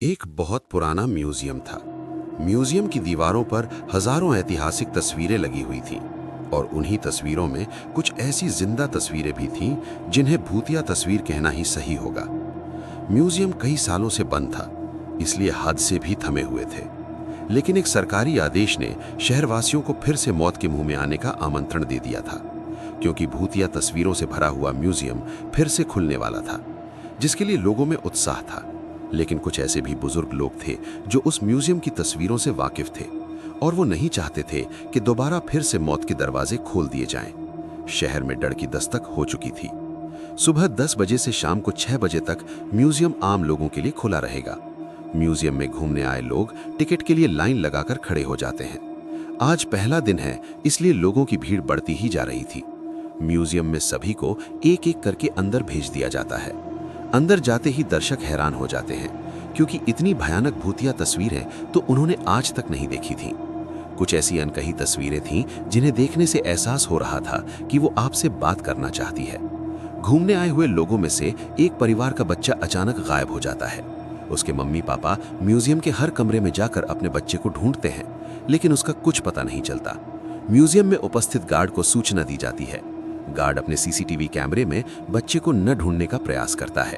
एक बहुत पुराना म्यूजियम था। म्यूजियम की दीवारों पर हजारों ऐतिहासिक तस्वीरें लगी हुई थीं और उन्हीं तस्वीरों में कुछ ऐसी जिंदा तस्वीरें भी थीं जिन्हें भूतिया तस्वीर कहना ही सही होगा। म्यूजियम कई सालों से बंद था, इसलिए हादसे भी थमे हुए थे। लेकिन एक सरकारी आदेश ने शहरवासियों को फिर से मौत के मुंह में आने का आमंत्रण दे दिया था, क्योंकि भूतिया तस्वीरों से भरा हुआ म्यूजियम फिर से खुलने वाला था, जिसके लिए लोगों में उत्साह था। लेकिन कुछ ऐसे भी बुजुर्ग लोग थे जो उस म्यूजियम की तस्वीरों से वाकिफ थे और वो नहीं चाहते थे कि दोबारा फिर से मौत के दरवाजे खोल दिए जाएं। शहर में डर की दस्तक हो चुकी थी। सुबह 10 बजे से शाम को 6 बजे तक म्यूजियम आम लोगों के लिए खुला रहेगा। म्यूजियम में घूमने आए लोग टिकट के लिए लाइन लगाकर खड़े हो जाते हैं। आज पहला दिन है, इसलिए लोगों की भीड़ बढ़ती ही जा रही थी। म्यूजियम में सभी को एक एक करके अंदर भेज दिया जाता है। अंदर जाते ही दर्शक हैरान हो जाते हैं, क्योंकि इतनी भयानक भूतिया तस्वीरें तो उन्होंने आज तक नहीं देखी थीं। कुछ ऐसी अनकही तस्वीरें थीं जिन्हें देखने से एहसास हो रहा था कि वो आपसे बात करना चाहती है। घूमने आए हुए लोगों में से एक परिवार का बच्चा अचानक गायब हो जाता है। उसके मम्मी पापा म्यूजियम के हर कमरे में जाकर अपने बच्चे को ढूंढते हैं, लेकिन उसका कुछ पता नहीं चलता। म्यूजियम में उपस्थित गार्ड को सूचना दी जाती है। गार्ड अपने सीसीटीवी कैमरे में बच्चे को न ढूंढने का प्रयास करता है।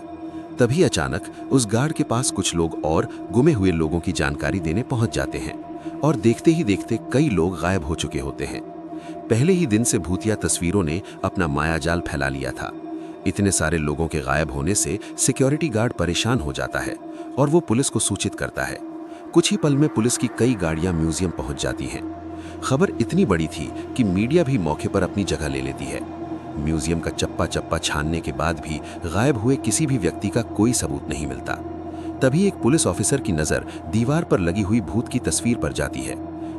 तभी अचानक उस गार्ड के पास कुछ लोग और गुमे हुए लोगों की जानकारी देने पहुंच जाते हैं और देखते ही देखते कई लोग गायब हो चुके होते हैं। पहले ही दिन से भूतिया तस्वीरों ने अपना मायाजाल फैला लिया था। इतने सारे लोगों के गायब होने से सिक्योरिटी गार्ड परेशान हो जाता है और वो पुलिस को सूचित करता है। कुछ ही पल में पुलिस की कई गाड़ियां म्यूजियम पहुंच जाती हैं। खबर इतनी बड़ी थी कि मीडिया भी मौके पर अपनी जगह ले लेती है। म्यूजियम का चप्पा चप्पा छानने के बाद भी गायब हुए किसी भी व्यक्ति का कोई सबूत नहीं मिलता। तभी एक पुलिस ऑफिसर की नजर दीवार पर लगी हुई भूत की तस्वीर पर जाती है,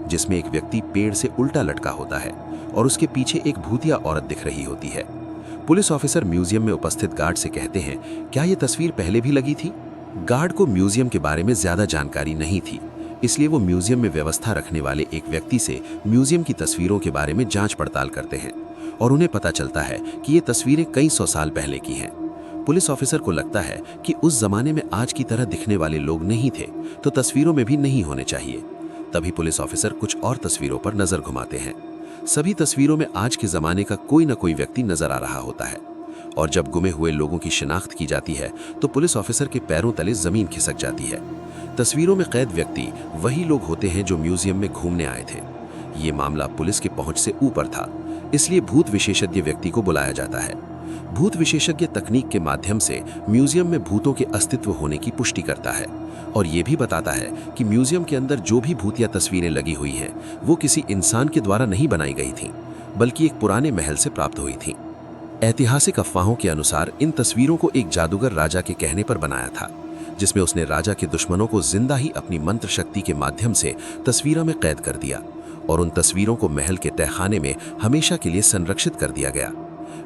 जिसमें एक व्यक्ति पेड़ से उल्टा लटका होता है और उसके पीछे एक भूतिया औरत दिख रही होती है। पुलिस ऑफिसर म्यूजियम में उपस्थित गार्ड से कहते हैं, क्या ये तस्वीर पहले भी लगी थी? गार्ड को म्यूजियम के बारे में ज्यादा जानकारी नहीं थी, इसलिए वो म्यूजियम में व्यवस्था रखने वाले एक व्यक्ति से म्यूजियम की तस्वीरों के बारे में जांच पड़ताल करते हैं और उन्हें पता चलता है कि ये तस्वीरें कई सौ साल पहले की हैं। पुलिस ऑफिसर को लगता है कि उस जमाने में आज की तरह दिखने वाले लोग नहीं थे, तो तस्वीरों में भी नहीं होने चाहिए। तभी पुलिस ऑफिसर कुछ और तस्वीरों पर नजर घुमाते हैं। सभी तस्वीरों में आज के जमाने का कोई न कोई व्यक्ति नजर आ रहा होता है और जब गुमे हुए लोगों की शिनाख्त की जाती है तो पुलिस ऑफिसर के पैरों तले जमीन खिसक जाती है। तस्वीरों में कैद व्यक्ति वही लोग होते हैं जो म्यूजियम में घूमने आए थे। ये मामला पुलिस की पहुंच से ऊपर था, इसलिए भूत विशेषज्ञ व्यक्ति को बुलाया जाता है। भूत विशेषज्ञ तकनीक के माध्यम से म्यूजियम में भूतों के अस्तित्व होने की पुष्टि करता है और ये भी बताता है कि म्यूजियम के अंदर जो भी भूतिया तस्वीरें लगी हुई हैं वो किसी इंसान के द्वारा नहीं बनाई गई थीं, बल्कि एक पुराने महल से प्राप्त हुई थीं। ऐतिहासिक अफवाहों के अनुसार इन तस्वीरों को एक जादूगर राजा के कहने पर बनाया था, जिसमें उसने राजा के दुश्मनों को जिंदा ही अपनी मंत्र शक्ति के माध्यम से तस्वीरों में कैद कर दिया और उन तस्वीरों को महल के तहखाने में हमेशा के लिए संरक्षित कर दिया गया।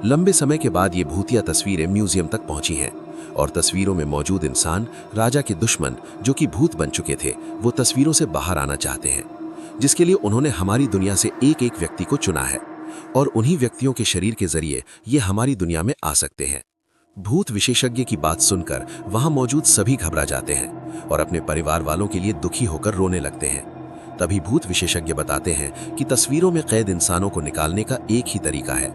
लंबे समय के बाद ये भूतिया तस्वीरें म्यूजियम तक पहुंची हैं और तस्वीरों में मौजूद इंसान, राजा के दुश्मन जो कि भूत बन चुके थे, वो तस्वीरों से बाहर आना चाहते हैं, जिसके लिए उन्होंने हमारी दुनिया से एक एक व्यक्ति को चुना है और उन्हीं व्यक्तियों के शरीर के जरिए ये हमारी दुनिया में आ सकते हैं। भूत विशेषज्ञ की बात सुनकर वहां मौजूद सभी घबरा जाते हैं और अपने परिवार वालों के लिए दुखी होकर रोने लगते हैं। तभी भूत विशेषज्ञ बताते हैं कि तस्वीरों में कैद इंसानों को निकालने का एक ही तरीका है।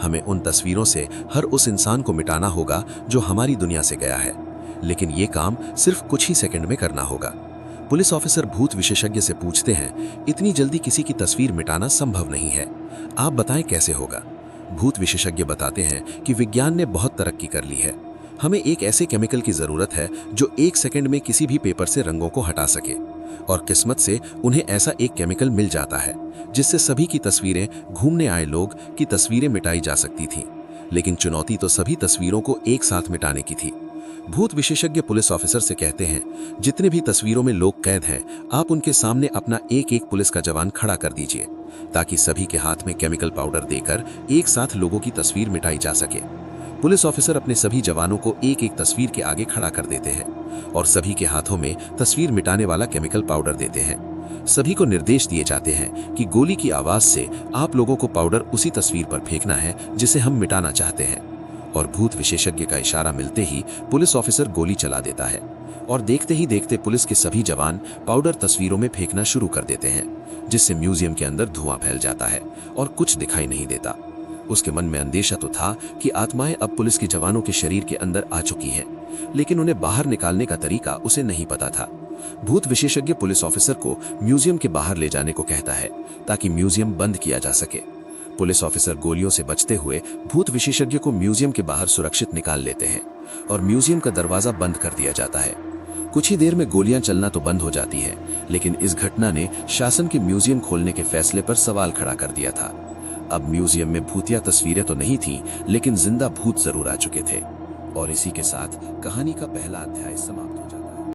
हमें उन तस्वीरों से हर उस इंसान को मिटाना होगा जो हमारी दुनिया से गया है, लेकिन ये काम सिर्फ कुछ ही सेकंड में करना होगा। पुलिस ऑफिसर भूत विशेषज्ञ से पूछते हैं, इतनी जल्दी किसी की तस्वीर मिटाना संभव नहीं है, आप बताएं कैसे होगा? भूत विशेषज्ञ बताते हैं कि विज्ञान ने बहुत तरक्की कर ली है। हमें एक ऐसे केमिकल की जरूरत है जो 1 सेकंड में किसी भी पेपर से रंगों को हटा सके और किस्मत से उन्हें ऐसा एक केमिकल मिल जाता है जिससे सभी की तस्वीरें, घूमने आए लोग की तस्वीरें मिटाई जा सकती थीं। लेकिन चुनौती तो सभी तस्वीरों को एक साथ मिटाने की थी। भूत विशेषज्ञ पुलिस ऑफिसर से कहते हैं, जितने भी तस्वीरों में लोग कैद हैं, आप उनके सामने अपना एक एक पुलिस का जवान खड़ा कर दीजिए ताकि सभी के हाथ में केमिकल पाउडर देकर एक साथ लोगों की तस्वीर मिटाई जा सके। पुलिस ऑफिसर अपने सभी जवानों को एक एक तस्वीर के आगे खड़ा कर देते हैं और सभी के हाथों में तस्वीर मिटाने वाला केमिकल पाउडर देते हैं। सभी को निर्देश दिए जाते हैं कि गोली की आवाज से आप लोगों को पाउडर उसी तस्वीर पर फेंकना है जिसे हम मिटाना चाहते हैं और भूत विशेषज्ञ का इशारा मिलते ही पुलिस ऑफिसर गोली चला देता है। और देखते ही देखते पुलिस के सभी जवान पाउडर तस्वीरों में फेंकना शुरू कर देते हैं, जिससे म्यूजियम के अंदर धुआं फैल जाता है और कुछ दिखाई नहीं देता। उसके मन में अंदेशा तो था कि आत्माएं अब पुलिस के जवानों के शरीर के अंदर आ चुकी हैं, लेकिन उन्हें बाहर निकालने का तरीका उसे नहीं पता था। भूत विशेषज्ञ पुलिस ऑफिसर को म्यूजियम के बाहर ले जाने को कहता है ताकि म्यूजियम बंद किया जा सके। पुलिस ऑफिसर गोलियों से बचते हुए भूत विशेषज्ञ को म्यूजियम के बाहर सुरक्षित निकाल लेते हैं और म्यूजियम का दरवाजा बंद कर दिया जाता है। कुछ ही देर में गोलियां चलना तो बंद हो जाती हैं, लेकिन इस घटना ने शासन के म्यूजियम खोलने के फैसले पर सवाल खड़ा कर दिया था। अब म्यूजियम में भूतिया तस्वीरें तो नहीं थीं, लेकिन जिंदा भूत जरूर आ चुके थे। और इसी के साथ कहानी का पहला अध्याय समाप्त।